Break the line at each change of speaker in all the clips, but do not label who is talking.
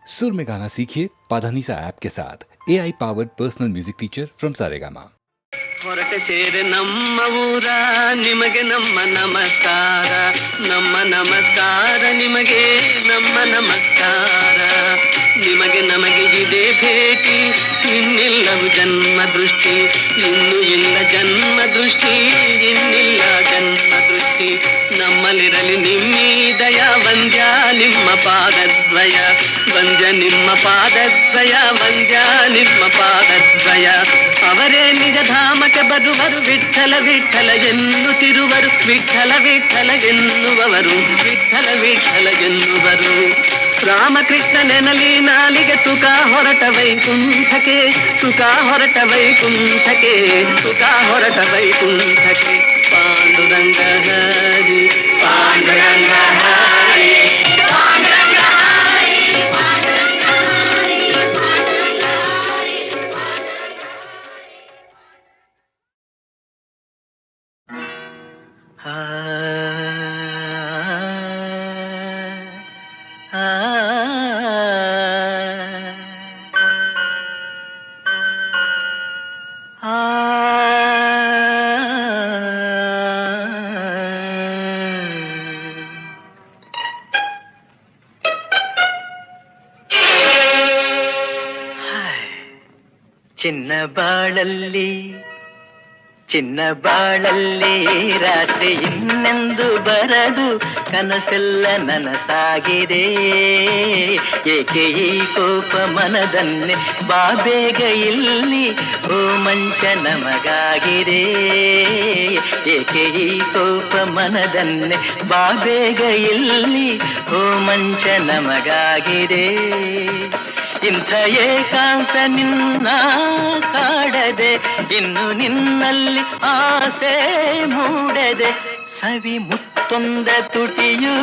सुर में गाना सीखिए पाधानीसा ऐप के साथ AI powered personal music teacher from Saregama.
ಹೊರಟೆ ಸೇರೆ ನಮ್ಮ ಊರ ನಿಮಗೆ ನಮ್ಮ ನಮಸ್ಕಾರ, ನಮ್ಮ ನಮಸ್ಕಾರ ನಿಮಗೆ ನಮ್ಮ ನಮಸ್ಕಾರ. ನಿಮಗೆ ನಮಗೆ ಇದೆ ಭೇಟಿ, ಇನ್ನಿಲ್ಲವು ಜನ್ಮ ದೃಷ್ಟಿ, ಇನ್ನು ಇಲ್ಲ ಜನ್ಮ ದೃಷ್ಟಿ, ಇನ್ನಿಲ್ಲ ಜನ್ಮ ದೃಷ್ಟಿ. ನಮ್ಮಲ್ಲಿರಲಿ ನಿಮ್ಮಿ ದಯ, ವಂದ್ಯ ನಿಮ್ಮ ಪಾದದ್ವಯ, ವಂದ್ಯ ನಿಮ್ಮ ಪಾದದ್ವಯ, ವಂದ್ಯ ನಿಮ್ಮ ಪಾದದ್ವಯ. ಅವರೇ ನಿಜ ಧಾಮಕ್ಕೆ ಬರುವರು, ವಿಠಲ ವಿಠಲ ಎನ್ನುತ್ತಿರುವರು, ವಿಠಲ ವಿಠಲ ಎನ್ನುವವರು, ವಿಠಲ ವಿಠಲ ಎನ್ನುವರು. ರಾಮಕೃಷ್ಣ ನೆನಲಿ ನಾಲಿಗೆ ತುಕ ಹೊರಟ ವೈಕುಂಠಕ್ಕೆ, ತುಕ ಹೊರಟ ವೈಕುಂಠಕ್ಕೆ, ತುಕ ಹೊರಟ ವೈಕುಂಠಕ್ಕೆ. ಪಾಂಡುರಂಗ ಹರಿ, ಪಾಂಡುರಂಗ ಹರಿ, ಪಾಂಡುರಂಗ ಹರಿ, ಪಾಂಡುರಂಗ ಹರಿ, ಪಾಂಡುರಂಗ ಹರಿ, ಚಿನ್ನ ಬಾಳಲ್ಲಿ, ಚಿನ್ನ ಬಾಳಲ್ಲಿ ರಾತ್ರಿ ಇನ್ನೆಂದು ಬರದು, ಕನಸೆಲ್ಲ ನನಸಾಗಿದೆ. ಏಕೆ ಈ ಕೋಪ ಮನದನ್ನೇ, ಬಾ ಬೇಗ ಇಲ್ಲಿ, ಓ ಮಂಚ ನಮಗಾಗಿದೆ. ಏಕೆ ಈ ಕೋಪ ಮನದನ್ನೇ, ಬಾ ಬೇಗ ಇಲ್ಲಿ, ಓ ಮಂಚ ನಮಗಾಗಿದೆ. ಇಂಥ ಏಕಾಂತ ನಿನ್ನ ಕಾಡದೆ, ಇನ್ನು ನಿನ್ನಲ್ಲಿ ಆಸೆ ಮೂಡದೆ, ಸವಿ ಮುತ್ತೊಂದ ತುಟಿಯು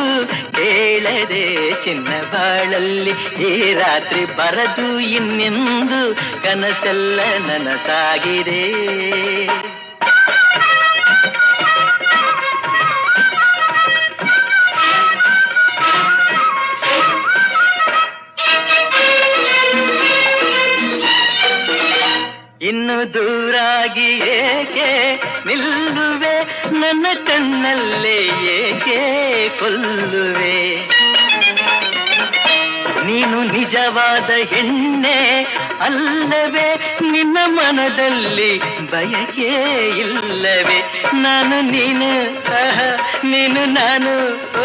ಕೇಳದೆ. ಚಿನ್ನ ಬಾಳಲ್ಲಿ ಈ ರಾತ್ರಿ ಬರದು, ಇನ್ನೆಂದು ಕನಸೆಲ್ಲ ನನಸಾಗಿದೆ. ಇನ್ನು ದೂರಾಗಿ ಏಕೆ ನಿಲ್ಲುವೆ, ನನ್ನ ಕಣ್ಣಲ್ಲೇ ಏಕೆ ಕೊಲ್ಲುವೆ. ನೀನು ನಿಜವಾದ ಹೆಣ್ಣೆ ಅಲ್ಲವೇ, ನಿನ್ನ ಮನದಲ್ಲಿ ಬಯಕೆ ಇಲ್ಲವೇ. ನಾನು ನೀನು, ನೀನು ನಾನು,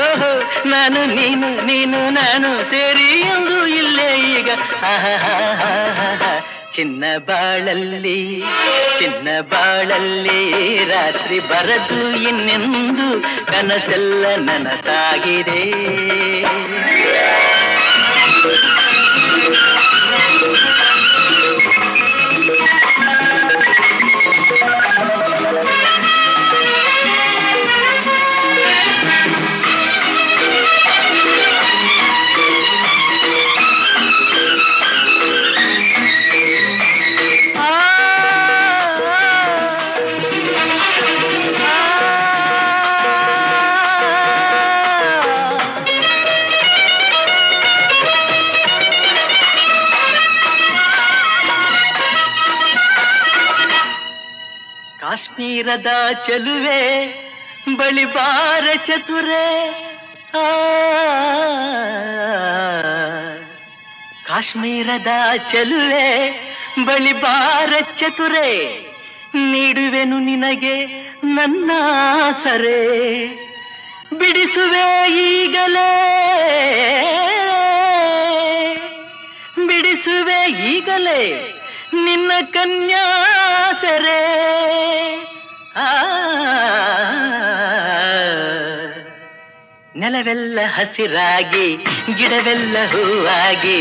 ಓಹೋ ನಾನು ನೀನು, ನೀನು ನಾನು ಸೇರಿ ಎಂದು ಇಲ್ಲೇ ಈಗ. ಚಿನ್ನ ಬಾಳಲ್ಲಿ, ಚಿನ್ನ ಬಾಳಲ್ಲಿ ರಾತ್ರಿ ಬರದು, ಇನ್ನೆಂದು ಕನಸೆಲ್ಲ ನನಸಾಗಿದೆ. ಕಾಶ್ಮೀರದ ಚೆಲುವೆ ಬಳಿ ಬಾರ ಚತುರೆ, ಕಾಶ್ಮೀರದ ಚೆಲುವೆ ಬಳಿ ಬಾರ ಚತುರೆ, ನೀಡುವೆನು ನಿನಗೆ ನನ್ನ ಸರೆ. ಬಿಡಿಸುವೆ ಈಗಲೇ, ಬಿಡಿಸುವೆ ಈಗಲೇ ನಿನ್ನ ಕನ್ಯಾಸರೆ. ನೆಲವೆಲ್ಲ ಹಸಿರಾಗಿ, ಗಿಡವೆಲ್ಲ ಹೂವಾಗಿ,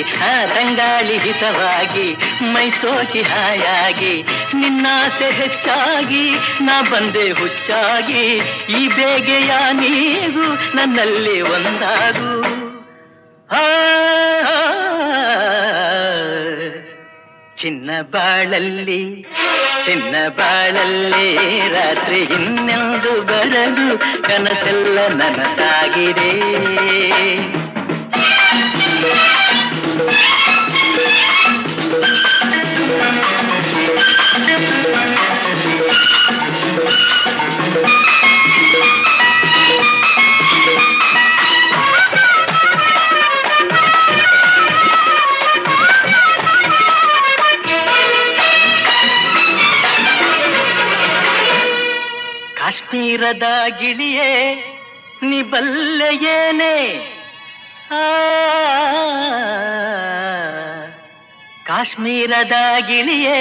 ತಂಗಾಳಿ ಹಿತವಾಗಿ, ಮೈಸೋಕಿ ಹಾಯಾಗಿ, ನಿನ್ನಾಸೆ ಹೆಚ್ಚಾಗಿ ನಾ ಬಂದೆ ಹುಚ್ಚಾಗಿ. ಈ ಬೇಗೆಯ ನೀಗು ನನ್ನಲ್ಲಿ ಒಂದಾಗು. ಚಿನ್ನ ಬಾಳಲ್ಲಿ, ಚಿನ್ನ ಬಾಳಲ್ಲಿ ರಾತ್ರಿ ಇನ್ನೆಂದು ಬರದು, ಕನಸೆಲ್ಲ ನನಸಾಗಿದೆ. ಕಾಶ್ಮೀರದ ಗಿಳಿಯೇ ನೀ ಬಲ್ಲೆಯೇನೆ ಆ ಕಾಶ್ಮೀರದ ಗಿಳಿಯೇ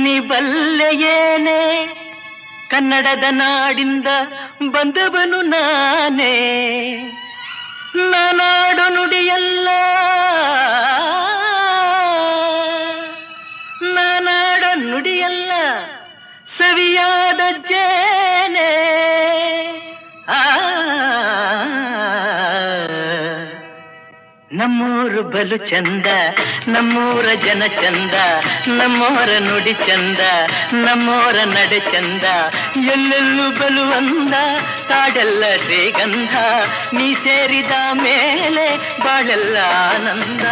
ನೀ ಬಲ್ಲೆಯೇನೆ ಕನ್ನಡದ ನಾಡಿಂದ ಬಂದವನು ನಾನೇ ನಾನಾಡು ನುಡಿಯಲ್ಲ ನಾನಾಡು ನುಡಿಯಲ್ಲ ಸವಿಯಾದ ಜೇನೆ ನಮ್ಮೂರು ಬಲು ಚಂದ ನಮ್ಮೂರ ಜನ ಚಂದ ನಮ್ಮೋರ ನುಡಿ ಚಂದ ನಮ್ಮೋರ ನಡೆ ಚಂದ ಎಲ್ಲೆಲ್ಲೂ ಬಲು ಅಂದ ಕಾಡೆಲ್ಲ ಶ್ರೀಗಂಧ ನೀ ಸೇರಿದ ಮೇಲೆ ಬಾಳೆಲ್ಲ ಆನಂದ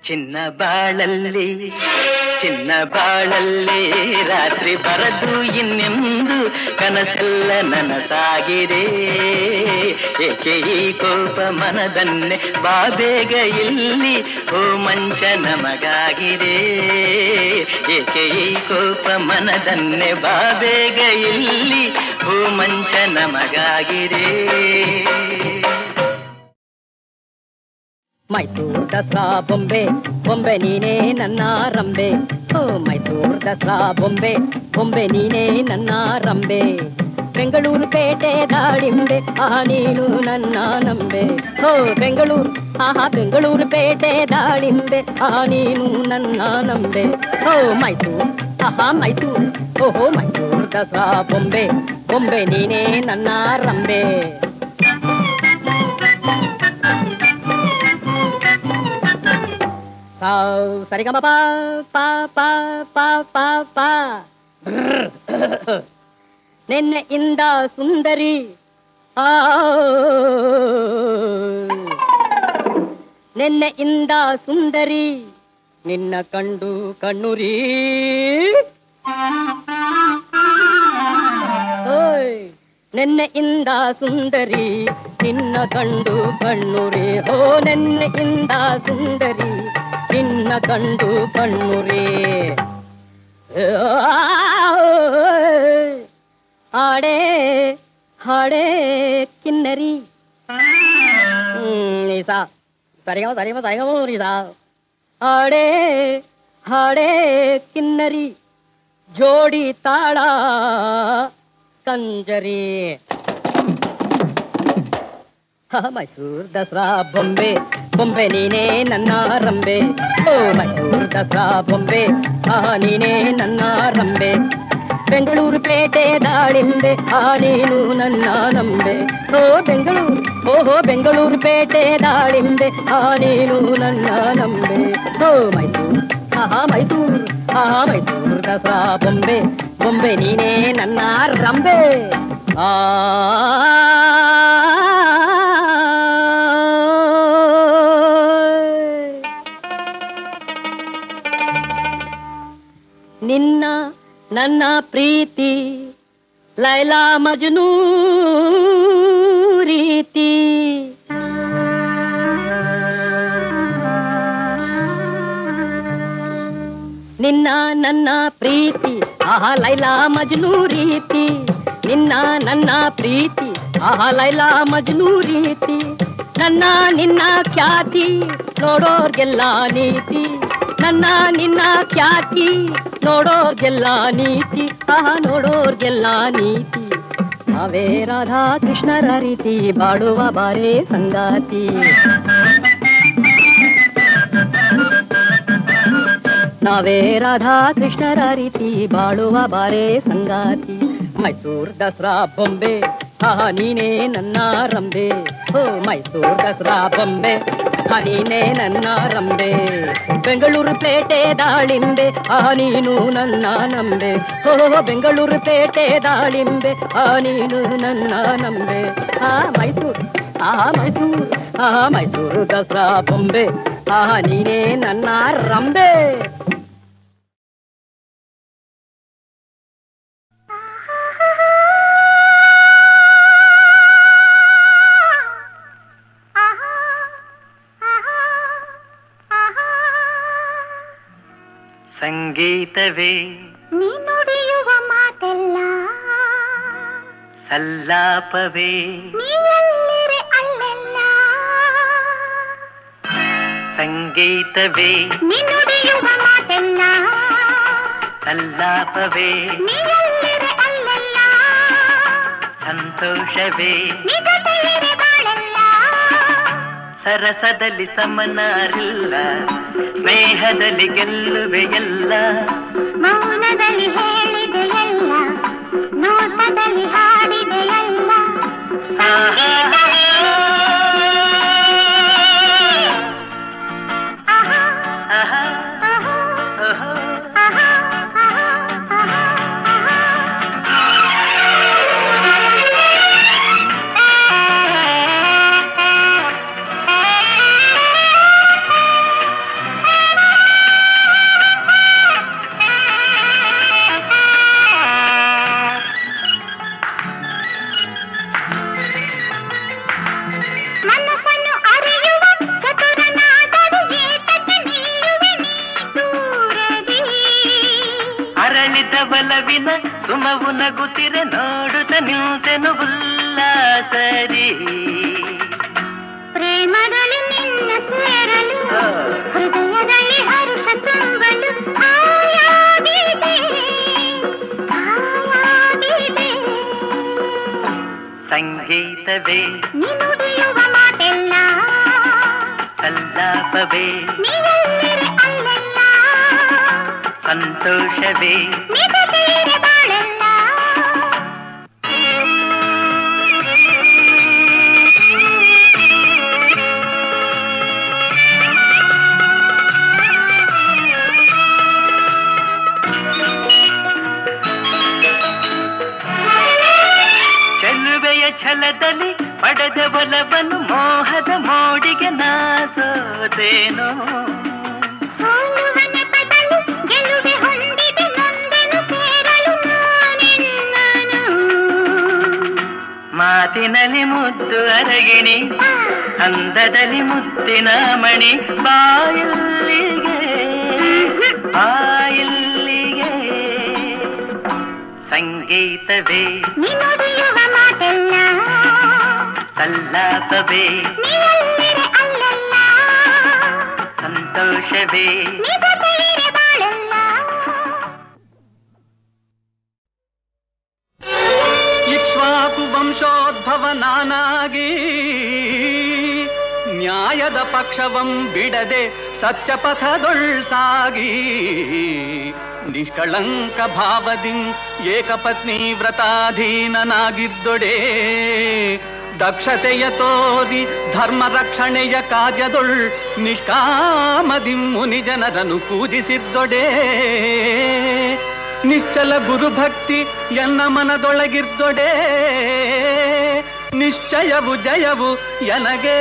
ಚಿನ್ನ ಬಾಳಲ್ಲಿ ಚಿನ್ನ ಬಾಳಲ್ಲಿ ರಾತ್ರಿ ಬರದು ಇನ್ನೆಂದು ಕನಸೆಲ್ಲ ನನಸಾಗಿದೆ ಏಕೆ ಈ ಕೋಪ ಮನದನ್ನೇ ಬಾಬೇಗ ಇಲ್ಲಿ ಓ ಮಂಚ ನಮಗಾಗಿದೆ ಏಕೆ ಈ ಕೋಪ ಮನದನ್ನೇ ಬಾಬೇಗ ಇಲ್ಲಿ ಓ ಮಂಚ ನಮಗಾಗಿದೆ
ಮೈಸೂರು ದಸರಾ ಬೊಂಬೆ ಬೊಂಬೆ ನೀನೇ ನನ್ನ ರಂಬೆ ಓ ಮೈಸೂರು ದಸರಾ ಬೊಂಬೆ ಬೊಂಬೆ ನೀನೇ ನನ್ನ ರಂಬೆ ಬೆಂಗಳೂರು ಪೇಟೆ ದಾಳಿಂಬೆ ನೀನು ನನ್ನ ನಂಬೆ ಓ ಬೆಂಗಳೂರು ಬೆಂಗಳೂರು ಪೇಟೆ ದಾಳಿಂಬೆ ನೀನು ನನ್ನ ನಂಬೆ ಓ ಮೈಸೂರು ಮೈಸೂರು ಓಹೋ ಮೈಸೂರು ದಸರಾ ಬೊಂಬೆ ಬೊಂಬೆ ನೀನೇ ನನ್ನ ರಂಬೆ ಸರಿಗಮ ಪಾ ಪಾ ಪಾ ಪಾ ಪಾ ಪಾ ನಿನ್ನೆಯಿಂದ ಸುಂದರಿ ನಿನ್ನೆಯಿಂದ ಸುಂದರಿ ನಿನ್ನ ಕಂಡು ಕಣ್ಣುರಿ ನಿನ್ನೆಯಿಂದ ಸುಂದರಿ ನಿನ್ನ ಕಂಡು ಕಣ್ಣುರಿ ಓ ನಿನ್ನೆಯಿಂದ ಸುಂದರಿ ನಿನ್ನ ಕಂಡು ಕಣ್ಣುರಿ ಹಾಡೇ ಹಾಡೇ ಕಿನ್ನರಿ ನೀಸಾ ಸರಿಗಮ ಸರಿಗಮ ಸರಿಗಮ ನೀಸಾ ಹಾಡೇ ಹಾಡೇ ಕಿನ್ನರಿ ಜೋಡಿ ತಾಳ ಕಂಜರಿ ಮೈಸೂರು ದಸರಾ ಬೊಂಬೆ ಬೊಂಬೆ ನೀನೇ ನನ್ನ ರಂಬೆ ಓ ಮೈಸೂರು ದಸರಾ ಬೊಂಬೆ ನೀನೇ ನನ್ನ ರಂಬೆ ಬೆಂಗಳೂರು ಪೇಟೆ ದಾಳಿಂಬೆ ನೀನು ನನ್ನ ನಂಬೆ ಓ ಬೆಂಗಳೂರು ಓಹೋ ಬೆಂಗಳೂರು ಪೇಟೆ ದಾಳಿಂಬೆ ನೀನು ನನ್ನ ನಂಬೆ ಓ ಮೈಸೂರು ಮೈಸೂರು ಮೈಸೂರು ದಸರಾ ಬೊಂಬೆ ಬೊಂಬೆ ನೀನೇ ನನ್ನ ರಂಬೆ ನಿನ್ನ ನನ್ನ ಪ್ರೀತಿ ಲೈಲಾ ಮಜ್ನೂ ರೀತಿ ನಿನ್ನ ನನ್ನ ಪ್ರೀತಿ ಲೈಲಾ ಮಜ್ನೂ ರೀತಿ ನಿನ್ನ ನನ್ನ ಪ್ರೀತಿ ಲೈಲಾ ಮಜ್ನೂ ರೀತಿ ನನ್ನ ನಿನ್ನ ಖ್ಯಾತಿ ನೋಡೋರ್ಗೆಲ್ಲ ನೀತಿ ನನ್ನ ನಿನ್ನ ಖ್ಯಾತಿ ನೋಡೋರ್ಗೆಲ್ಲ ನೀತಿ ನೋಡೋರ್ಗೆಲ್ಲ ನೀತಿ ನಾವೇ ರಾಧಾ ಕೃಷ್ಣರ ರೀತಿ ಬಾಳುವ ಬಾರೇ ಸಂಗಾತಿ ನಾವೇ ರಾಧಾ ಕೃಷ್ಣರ ರೀತಿ ಬಾಳುವ ಬಾರೇ ಸಂಗಾತಿ ಮೈಸೂರು ದಸರಾ ಬೊಂಬೆ ನೀನೇ ನನ್ನ ರಂಬೆ ಓ ಮೈಸೂರು ದಸರಾ ಬೊಂಬೆ ನೀನೇ ನನ್ನ ರಂಬೆ ಬೆಂಗಳೂರು ಪೇಟೆ ದಾಳಿಂಬೆ ನೀನು ನನ್ನ ನಂಬೆ ಓ ಬೆಂಗಳೂರು ಪೇಟೆ ದಾಳಿಂಬೆ ನೀನು ನನ್ನ ನಂಬೆ ಮೈಸೂರು ಮೈಸೂರು ಮೈಸೂರು ದಸರಾ ಬೊಂಬೆ ನೀನೇ ನನ್ನ ರಂಬೆ
ಸಂಗೀತ ಸಂಗೀತವೇ
ನೀ ನುಡಿಯುವ ಮಾತೆಲ್ಲ
ಸಲ್ಲಾಪವೇ
ನೀ ಎಲ್ಲಿರೆ ಅಲ್ಲೆಲ್ಲ
ಸಂಗೀತವೇ
ನೀ ನುಡಿಯುವ ಮಾತೆಲ್ಲ
ಸಲ್ಲಾಪವೇ
ನೀ ಎಲ್ಲಿರೆ ಅಲ್ಲೆಲ್ಲ
ಸಂತೋಷವೇ
ನೀ ಜೊತೆಯಿರೆ ಬಾಳೆಲ್ಲ
ಸರಸದಲ್ಲಿ ಸಮನಾರಿಲ್ಲ ಸ್ನೇಹದಲ್ಲಿ ಗೆಲ್ಲುವೆ ಎಲ್ಲ
ಮೌನದಲ್ಲಿ ಹೇಳಿದೆಯಲ್ಲ ನೋಟದಲ್ಲಿ ಹಾಡಿದೆಯಲ್ಲ ಸಂಗೀತವೇ ಆಹಾ
ಆಹಾ,
ಆಹಾ
ಓಹೋ.
ಆಹಾ ಆಹಾ ಮನಸ್ಸನ್ನು ಅರಿಯುವ ಚತುರನಾದರೂ ಏತಕ್ಕೆ ನಿಲ್ಲುವೆ ನೀ ದೂರದಿ
ಅರಳಿದ ಬಲವಿನ ಸುಮವು ನಗುತ್ತಿರೆ ನೋಡುತ್ತ ನಿಂತೆನು ಉಲ್ಲಾಸರಿ
ಪ್ರೇಮದಲ್ಲಿ ನಿನ್ನ ಸೇರಲು ಹೃದಯದಲ್ಲಿ ಹರುಷ ತುಂಬಲು ಆಯಾಗಿದೆ ಆಯಾಗಿದೆ
ಸಂಗೀತವೇ
ನೀ ನುಡಿಯುವ ಮಾತೆಲ್ಲ
ಸಲ್ಲಾಪವೇ
ನೀ ಎಲ್ಲಿರೆ ಅಲ್ಲೆಲ್ಲ
ಸಂತೋಷವೇ
ನೀ ಜೊತೆಯಿರೆ ಬಾಳೆಲ್ಲ
ಚೆಲುವೆಯ ಛಲದಲ್ಲಿ ಪಡೆದ ಬಲವನ್ನು ಮೋಹದ ಮೋಡಿಗೆ ನಾಸೋದೇನೋ
ಸೋಲುವ ನೆಪದಲ್ಲಿ ಗೆಲುವೆ ಹೊಂದಿದೆ ನೊಂದೆನು ಸೇರಲು ನಾನಿನ್ನನು
ಮಾತಿನಲ್ಲಿ ಮುದ್ದು ಅರಗಿಣಿ ಅಂದದಲ್ಲಿ ಮುತ್ತಿನ ಮಣಿ ಬಾಯಿಲ್ಲಿಗೆ ಬಾಯಿಲ್ಲಿಗೆ ಸಂಗೀತವೇ
ನೀ ನುಡಿಯುವ ಮಾತೆಲ್ಲ
ಸಲ್ಲಾಪವೇ
ನೀ ಎಲ್ಲಿರೆ ಅಲ್ಲೆಲ್ಲ
ಸಂತೋಷವೇ
ನೀ ಜೊತೆಯಿರೆ ಬಾಳೆಲ್ಲ
ಇಕ್ಷ್ವಾಕು ವಂಶೋದ್ಭವ ನಾನಾಗಿ ನ್ಯಾಯದ ಪಕ್ಷವಂ ಬಿಡದೆ ಸತ್ಯ ಪಥದೊಳ್ಸಾಗಿ ನಿಷ್ಕಳಂಕ ಭಾವದಿಂ ಏಕಪತ್ನಿ ವ್ರತಾಧೀನನಾಗಿದ್ದೊಡೆ ದಕ್ಷತೆಯ ತೋರಿ ಧರ್ಮ ರಕ್ಷಣೆಯ ಕಾರ್ಯದೊಳ್ ನಿಷ್ಕಾಮದಿಂ ಮುನಿ ಜನರನ್ನು ಪೂಜಿಸಿದ್ದೊಡೆ ನಿಶ್ಚಲ ಗುರುಭಕ್ತಿ ಎನ್ನ ಮನದೊಳಗಿರ್ದೊಡೆ ನಿಶ್ಚಯವು ಜಯವು ಎನಗೆ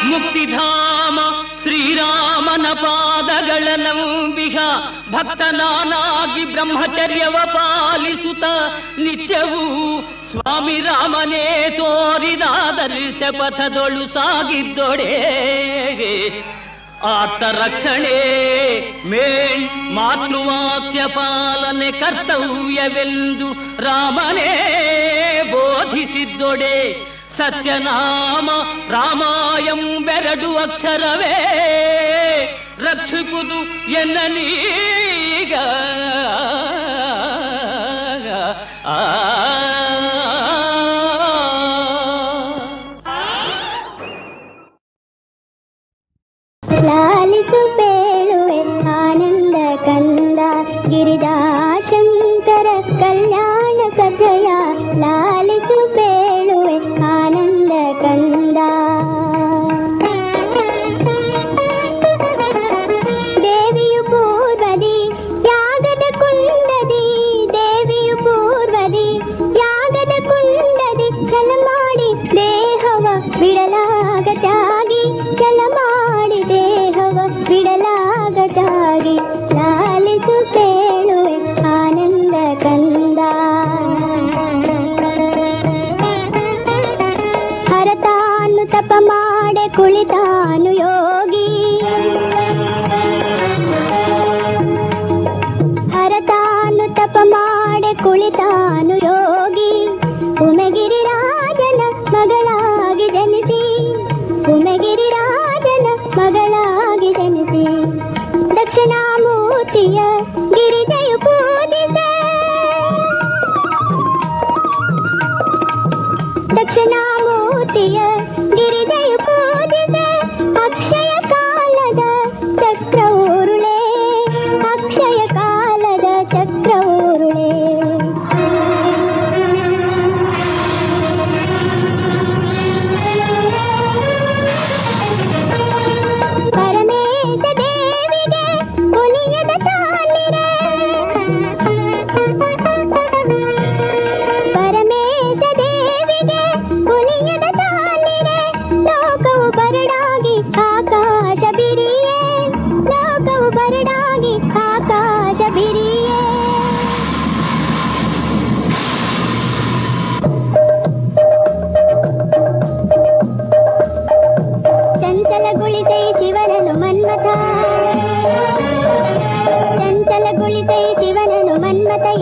ಮುಕ್ತಿಧಾಮ ಶ್ರೀರಾಮನ ಪಾದಗಳ ನಂಬಿಹ ಭಕ್ತನಾನಾಗಿ ಬ್ರಹ್ಮಚರ್ಯವ ಪಾಲಿಸುತ್ತ ನಿತ್ಯವೂ ಸ್ವಾಮಿ ರಾಮನೇ ತೋರಿದ ದರ್ಶ ಪಥದೊಳು ಸಾಗಿದ್ದೊಡೆ ಆತ ರಕ್ಷಣೆ ಮೇಣ್ ಮಾತೃವಾಕ್ಯ ಪಾಲನೆ ಕರ್ತವ್ಯವೆಂದು ರಾಮನೇ ಬೋಧಿಸಿದ್ದೊಡೆ ಸತ್ಯನಾಮ ರಾಮಾಯಂಬೆರಡು ಅಕ್ಷರವೇ ರಕ್ಷಿಪುದು ಎನ್ನನೀಗ
ಲಾಲಿಸು ಬೇಳುವೆ ಆನಂದ ಕಂದ ಗಿರಿಜಾಶಂಕರ ಕಲ್ಯಾಣ ಕಥೆಯ ಲಾಲಿಸು ಬೇಳುವೆ ಆನಂದ ಕಂದ ದೇವಿಯು ಪೂರ್ವದಿ ಯಾಗದ ಕುಂಡದಿ ದೇವಿಯು ಪೂರ್ವದಿ ಯಾಗದ ಕುಂಡದಿ ಛಲ ಮಾಡಿ ದೇಹವ ಬಿಡಲಾಗದಾಗಿ ಛಲ ಮಾಡಿ ದೇಹವ ಬಿಡಲಾಗದಾಗಿ ಲಾಲಿಸು ಬೇಳುವೆ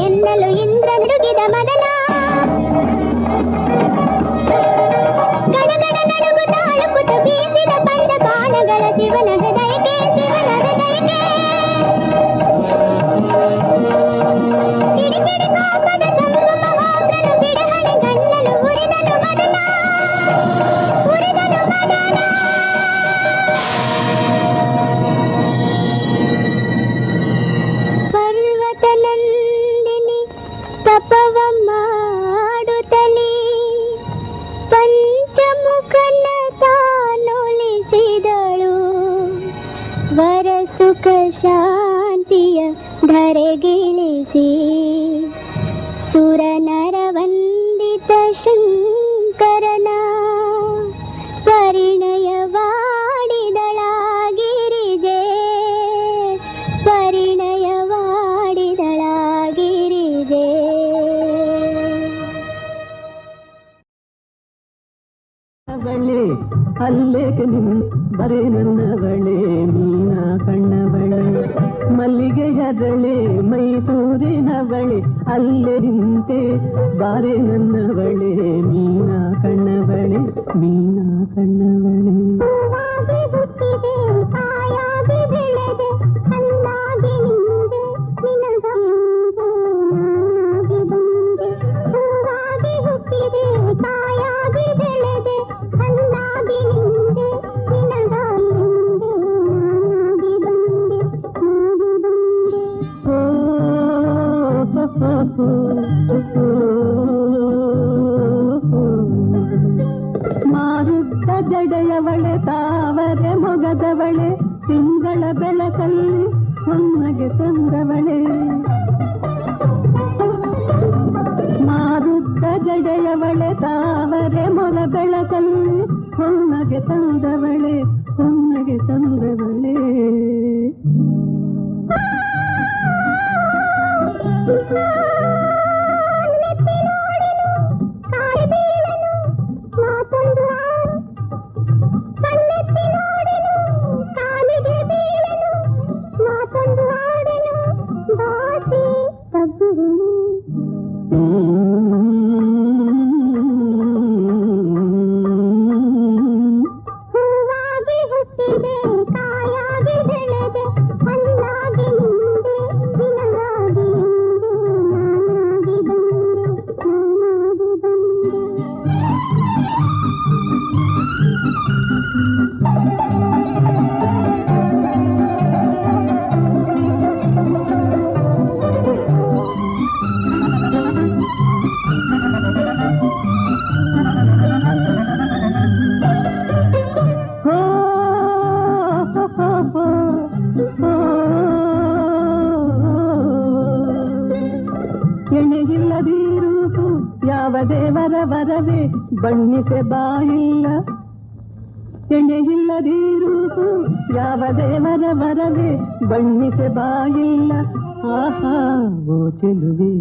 ಎನ್ನಲು ಇಂದ್ರ ನುಡುಗಿದ ಮದನ ಗಡಗಡ ನಡುಗುತ್ತ ಅಳುಕುತ್ತ ಬೀಸಿದ ಪಂಚ ಬಾಣಗಳ ಶಿವನ ಹೃದಯಕ್ಕೆ ಕಿಡಿಕಿಡಿ ಕೋಪದ ಶಂಭು ಮಹಾಪ್ರನು ಬಿಡಹಣೆ ಗಣ್ಣಲು ಉರಿದನು ಮದನ ಪರ್ವತ ನಂದಿನಿ ತಪವ ಮಾಡುತ್ತಲೇ ಪಂಚಮುಖನ ತಾನೊಲಿಸಿದಳು ವರ ಸುಖ ಶಾಂತಿಯ ಧರೆಗಿಳಿಸಿ ಸುರ ನರ ವಂದಿತ ಶಂಕರನ ಪರಿಣಯವಾಡಿದಳಾಗಿರಿಜೆ ಪರಿಣಯವಾಡಿದಳಾಗಿರಿಜೆ
ಬಳೆ ಅಲ್ಲೇಕೆ ನಿನ್ನ ಬರೇ ನನ್ನ ಬಳೆ ಮೀನ ಕಣ್ಣ ಬಳೆ ಮಲ್ಲಿಗೆಯ ಬಳೆ ಮೈಸೂರಿನ ಬಳೆ ಅಲ್ಲೇ ನಿಂತೆ ಬಾರೆ ನನ್ನ ಬಳೆ ಮೀನ ಕಣ್ಣ ಬಳೆ ಮೀನ ಕಣ್ಣ ಬಳೆ
ಹುಟ್ಟಿದೆ ತಾಯಾಗಿ ಬೆಳೆದೆ ಅಂದಾಗಿ ನಿಂದೆ ನಿನಗಾಗಿ ಬಂದೆ ಹೂವಾಗಿ ಹುಟ್ಟಿದೆ ತಾಯಾಗಿ ಬೆಳೆದೆ ಅಂದಾಗಿ ನಿಂದೆ ನಿನಗಾಗಿ ನಾನಾಗಿ ಬಂದೆ
ಮಾರುತ್ತ ಜಡೆಯವಳೆ ತಾವರೆ ಮೊಗದವಳೆ ತಿಂಗಳ ಬೆಳಕಲ್ಲಿ ಹೊನ್ನಗೆ ತಂದವಳೆ ಮಾರುತ್ತ ಜಡೆಯವಳೆ ತಾವರೆ ಮೊಗ ಬೆಳಕಲ್ಲಿ ಹೊನ್ನಗೆ ತಂದವಳೆ ಹೊನ್ನಗೆ ತಂದವಳೆ
ಹೂವಾಗಿ ಹುಟ್ಟಿದೆ ಕಾಯಾಗಿ ಬೆಳೆದೆ ಹಣ್ಣಾಗಿ ನಿಂದೆ ನಿನಗಾಗಿ ನಾನಾಗಿ ಬಂದೆ
ಎಣೆಗಿಲ್ಲದಿರುವುದು ಯಾವ ದೇವರ ವರವೇ ಬಣ್ಣಿಸೆ ಬಾಯಿಲ್ಲ ಎಣೆಗಿಲ್ಲದಿರುವುದು ಯಾವ ದೇವರ ವರವೇ ಬಣ್ಣಿಸೆ ಬಾಯಿಲ್ಲ ಆಹಾ ಓ ಚೆಲುವೆ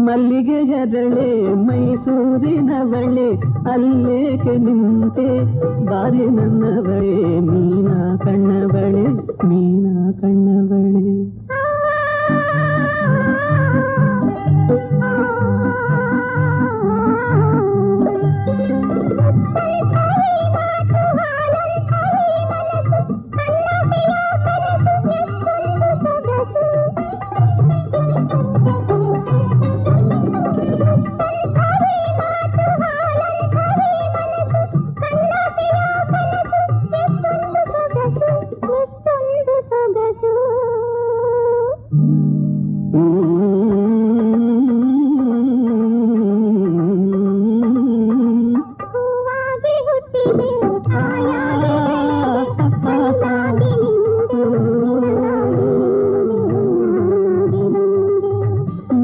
ಮಲ್ಲಿಗೆಯರಳೆ ಮೈಸೂರಿನವಳೆ ಅಲ್ಲೇಕೆ ನಿಂತೆ ಬಾರಿ ನನ್ನವಳೆ ಮೀನ ಕಣ್ಣವಳೆ ಮೀನ ಕಣ್ಣವಳೆ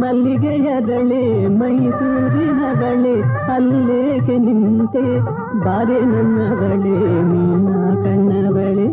ಮಲ್ಲಿಗೆಯದಳೆ ಮೈಸೂರಿನವಳೆ ಅಲ್ಲೇಕೆ ನಿಂತೆ ಬಾರೆ ನನ್ನವಳೆ ಮೀನ ಕಣ್ಣವಳೆ